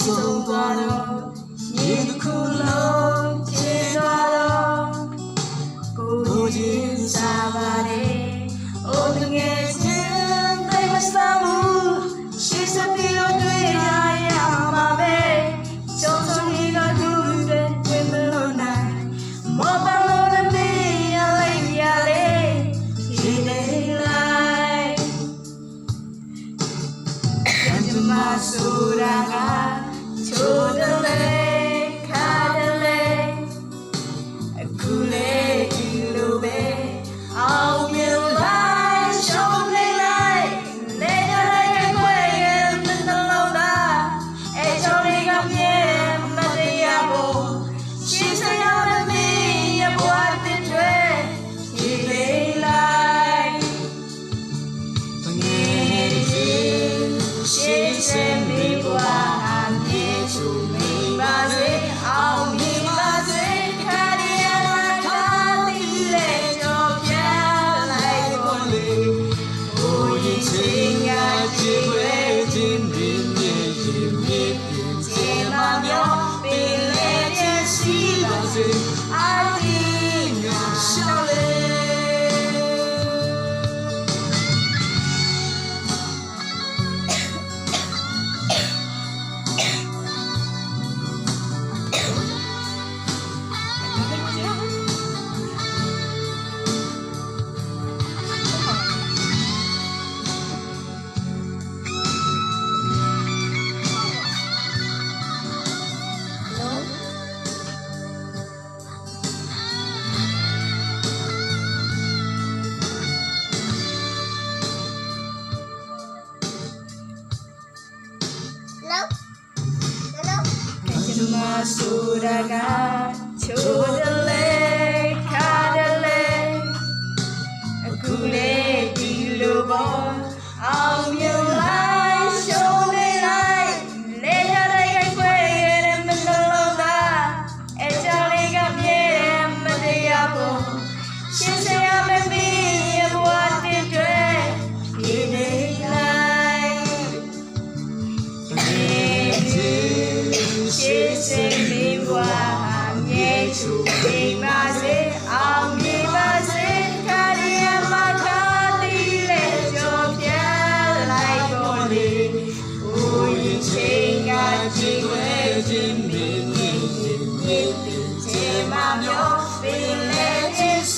ဆုံးသွားတော့ရေတစ်ခုလုံးကျေသွားတော့ကိုချင်းစားပါတယ်အိုတငယ်ချင်းသိမစားဘူးရှိစပြီးတော့တွေ့ရရမှာပဲကျောင်းဆုံးကြီးကသူတွေဝင်မလို့နိုင်မောပလို့လည်းရလိုက်ရလေဒီနေ့လိုက်ကျမဆိုတာကချိုးတယ်လေခါတယ်လေအခုလေဒီလိုပဲအောင်မြင်လိုက်ရှုံးနေလိုက်နေရတဲ့ခွေရဲ့မနှလုံးသားအဲကြောင့်လေးကမြဲမတရားဖို့ရှိစရာမင်းရဲ့ဘဝတစ်တွေဖြေလေးလိုက်ငယ်ကြီးရှိစမေဘဝအမြဲချူမိပါစေအောင်မြင်ပါစေခရီးရတာခါတိလေကြောပြလိုက်ကုန်လေဘိုးရင်ချင်းငါကြည့်ွယ်ခြင်းနေမြေရင်မြေပြင်ခြင်းမမျောပင်လေခြင်းရှိပါစေအာတိမြတ်ရှောလေကျမဆိုတာကချိုးတယ်လေခါတယ်လေအခုလေဒီလိုပေါ်အောင်မြင်လိုက်ရှုံးနေလိုက်နေရတဲ့ခွေရဲ့မနှလုံးသားအဲကြောင့်လေးကမြဲမတရားဖို့ရှင်း